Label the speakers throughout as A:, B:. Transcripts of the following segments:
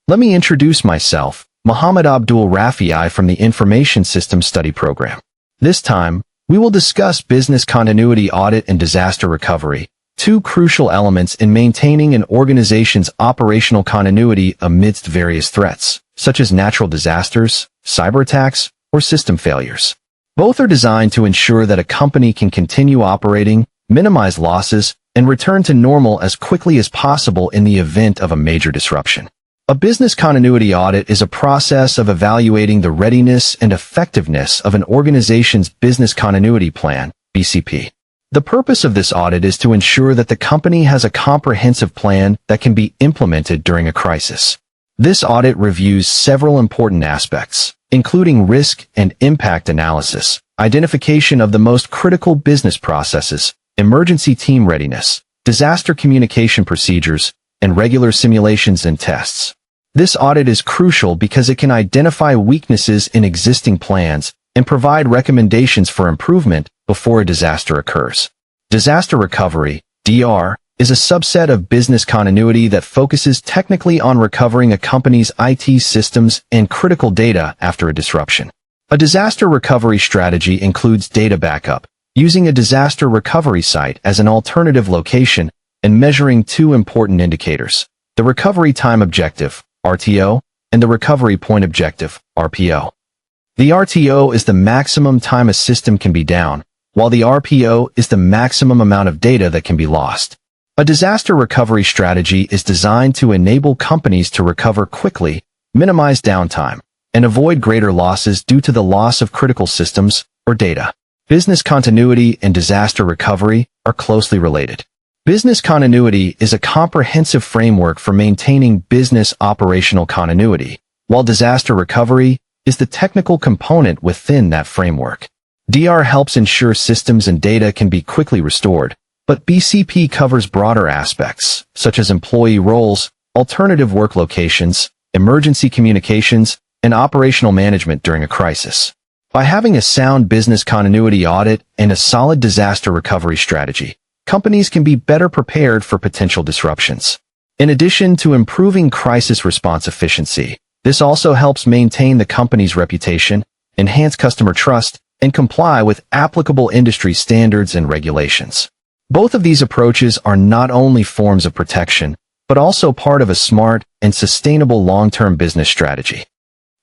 A: Let me introduce myself, Muhammad Abdul Rafi'i from the Information Systems Study Program. This time, we will discuss business continuity audit and disaster recovery, two crucial elements in maintaining an organization's operational continuity amidst various threats, such as natural disasters, cyber attacks, or system failures. Both are designed to ensure that a company can continue operating, minimize losses, and return to normal as quickly as possible in the event of a major disruption. A business continuity audit is a process of evaluating the readiness and effectiveness of an organization's business continuity plan, BCP. The purpose of this audit is to ensure that the company has a comprehensive plan that can be implemented during a crisis. This audit reviews several important aspects, including risk and impact analysis, identification of the most critical business processes, emergency team readiness, disaster communication procedures, and regular simulations and tests. This audit is crucial because it can identify weaknesses in existing plans and provide recommendations for improvement before a disaster occurs. Disaster recovery, DR, is a subset of business continuity that focuses technically on recovering a company's IT systems and critical data after a disruption. A disaster recovery strategy includes data backup, using a disaster recovery site as an alternative location, and measuring two important indicators: the recovery time objective, RTO, and the recovery point objective, RPO. The RTO is the maximum time a system can be down, while the RPO is the maximum amount of data that can be lost. A disaster recovery strategy is designed to enable companies to recover quickly, minimize downtime, and avoid greater losses due to the loss of critical systems or data. Business continuity and disaster recovery are closely related. Business continuity is a comprehensive framework for maintaining business operational continuity, while disaster recovery is the technical component within that framework. DR helps ensure systems and data can be quickly restored, but BCP covers broader aspects, such as employee roles, alternative work locations, emergency communications, and operational management during a crisis. By having a sound business continuity audit and a solid disaster recovery strategy, companies can be better prepared for potential disruptions. In addition to improving crisis response efficiency, this also helps maintain the company's reputation, enhance customer trust, and comply with applicable industry standards and regulations. Both of these approaches are not only forms of protection, but also part of a smart and sustainable long-term business strategy.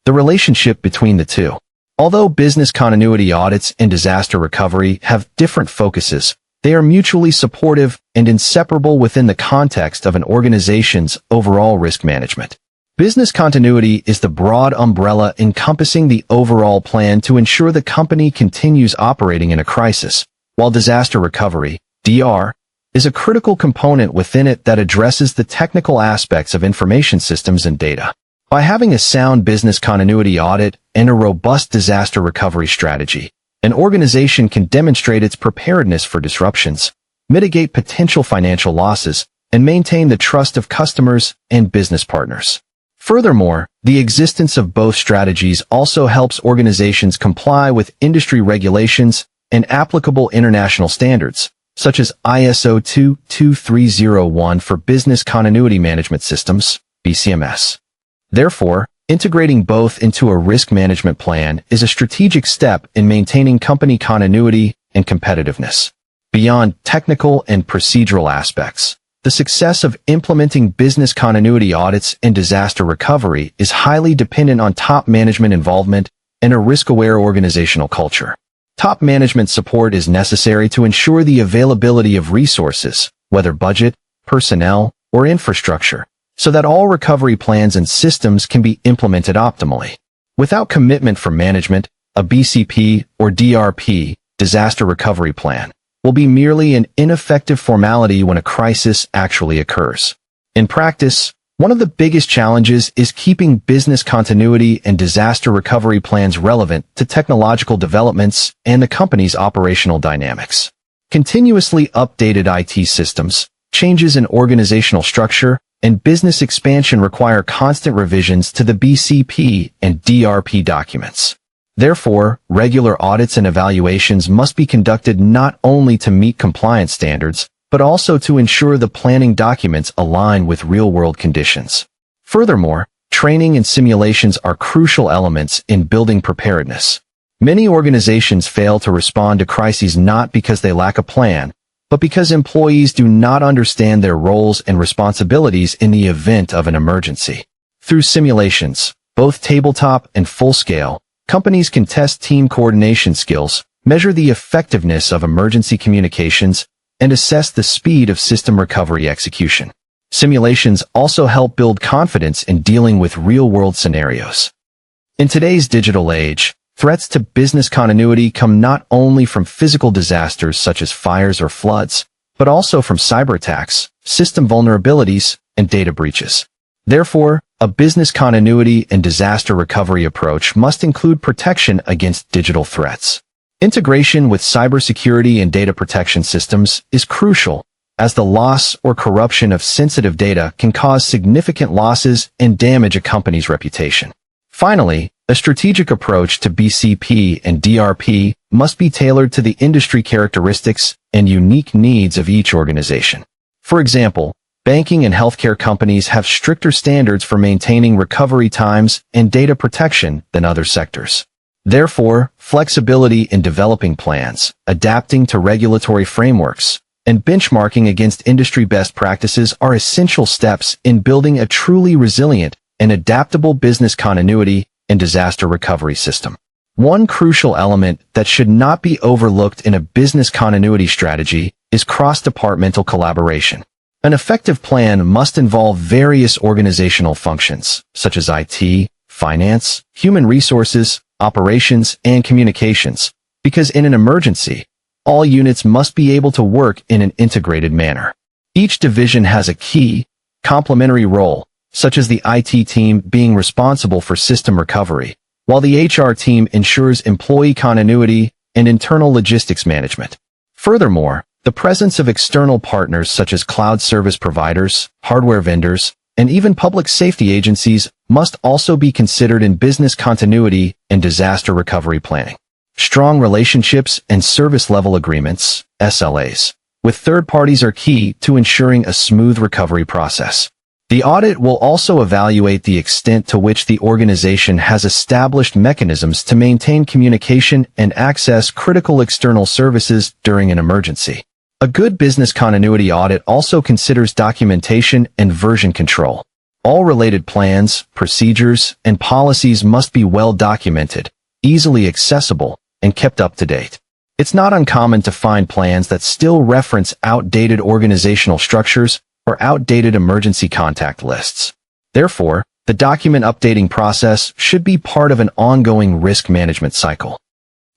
A: The relationship between the two. Although business continuity audits and disaster recovery have different focuses, they are mutually supportive and inseparable within the context of an organization's overall risk management. Business continuity is the broad umbrella encompassing the overall plan to ensure the company continues operating in a crisis, while disaster recovery, DR, is a critical component within it that addresses the technical aspects of information systems and data. By having a sound business continuity audit and a robust disaster recovery strategy, an organization can demonstrate its preparedness for disruptions, mitigate potential financial losses, and maintain the trust of customers and business partners. Furthermore, the existence of both strategies also helps organizations comply with industry regulations and applicable international standards, such as ISO 22301 for Business Continuity Management Systems, BCMS. Therefore, integrating both into a risk management plan is a strategic step in maintaining company continuity and competitiveness. Beyond technical and procedural aspects, the success of implementing business continuity audits and disaster recovery is highly dependent on top management involvement and a risk-aware organizational culture. Top management support is necessary to ensure the availability of resources, whether budget, personnel, or infrastructure, so that all recovery plans and systems can be implemented optimally. Without commitment from management, a BCP or DRP, disaster recovery plan, will be merely an ineffective formality when a crisis actually occurs. In practice, one of the biggest challenges is keeping business continuity and disaster recovery plans relevant to technological developments and the company's operational dynamics. Continuously updated IT systems, changes in organizational structure, and business expansion require constant revisions to the BCP and DRP documents. Therefore, regular audits and evaluations must be conducted not only to meet compliance standards, but also to ensure the planning documents align with real-world conditions. Furthermore, training and simulations are crucial elements in building preparedness. Many organizations fail to respond to crises not because they lack a plan, but because employees do not understand their roles and responsibilities in the event of an emergency. Through simulations, both tabletop and full-scale, companies can test team coordination skills, measure the effectiveness of emergency communications, and assess the speed of system recovery execution. Simulations also help build confidence in dealing with real-world scenarios. In today's digital age, threats to business continuity come not only from physical disasters such as fires or floods, but also from cyber attacks, system vulnerabilities, and data breaches. Therefore, a business continuity and disaster recovery approach must include protection against digital threats. Integration with cybersecurity and data protection systems is crucial, as the loss or corruption of sensitive data can cause significant losses and damage a company's reputation. Finally, a strategic approach to BCP and DRP must be tailored to the industry characteristics and unique needs of each organization. For example, banking and healthcare companies have stricter standards for maintaining recovery times and data protection than other sectors. Therefore, flexibility in developing plans, adapting to regulatory frameworks, and benchmarking against industry best practices are essential steps in building a truly resilient and adaptable business continuity and disaster recovery system. One crucial element that should not be overlooked in a business continuity strategy is cross-departmental collaboration. An effective plan must involve various organizational functions, such as IT, finance, human resources, operations, and communications, because in an emergency, all units must be able to work in an integrated manner. Each division has a key, complementary role, such as the IT team being responsible for system recovery, while the HR team ensures employee continuity and internal logistics management. Furthermore, the presence of external partners such as cloud service providers, hardware vendors, and even public safety agencies must also be considered in business continuity and disaster recovery planning. Strong relationships and service-level agreements, SLAs, with third parties are key to ensuring a smooth recovery process. The audit will also evaluate the extent to which the organization has established mechanisms to maintain communication and access critical external services during an emergency. A good business continuity audit also considers documentation and version control. All related plans, procedures, and policies must be well documented, easily accessible, and kept up to date. It's not uncommon to find plans that still reference outdated organizational structures or outdated emergency contact lists. Therefore, the document updating process should be part of an ongoing risk management cycle.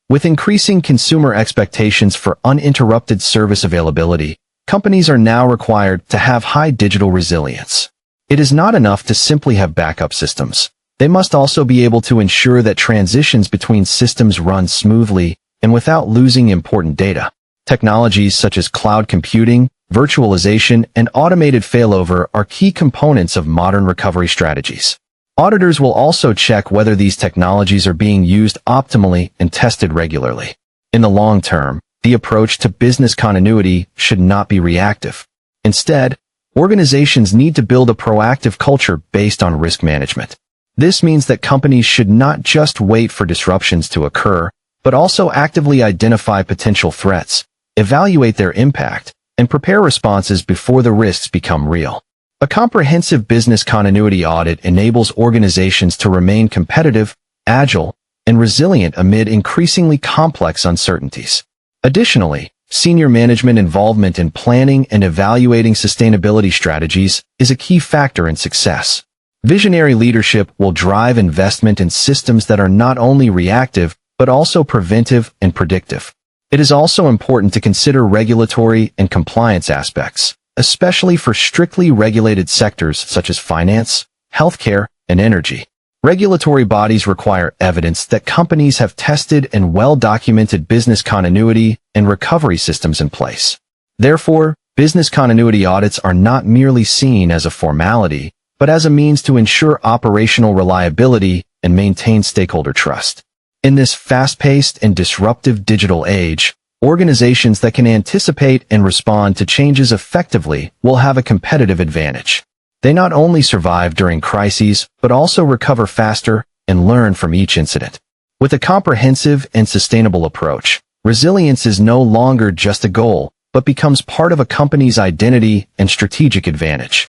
A: With increasing consumer expectations for uninterrupted service availability, companies are now required to have high digital resilience. It is not enough to simply have backup systems. They must also be able to ensure that transitions between systems run smoothly and without losing important data. Technologies such as cloud computing, virtualization, and automated failover are key components of modern recovery strategies. Auditors will also check whether these technologies are being used optimally and tested regularly. In the long term, the approach to business continuity should not be reactive. Instead, organizations need to build a proactive culture based on risk management. This means that companies should not just wait for disruptions to occur, but also actively identify potential threats, evaluate their impact, and prepare responses before the risks become real. A comprehensive business continuity audit enables organizations to remain competitive, agile, and resilient amid increasingly complex uncertainties. Additionally, senior management involvement in planning and evaluating sustainability strategies is a key factor in success. Visionary leadership will drive investment in systems that are not only reactive, but also preventive and predictive. It is also important to consider regulatory and compliance aspects, especially for strictly regulated sectors such as finance, healthcare, and energy. Regulatory bodies require evidence that companies have tested and well-documented business continuity and recovery systems in place. Therefore, business continuity audits are not merely seen as a formality, but as a means to ensure operational reliability and maintain stakeholder trust. In this fast-paced and disruptive digital age, organizations that can anticipate and respond to changes effectively will have a competitive advantage. They not only survive during crises, but also recover faster and learn from each incident. With a comprehensive and sustainable approach, resilience is no longer just a goal, but becomes part of a company's identity and strategic advantage.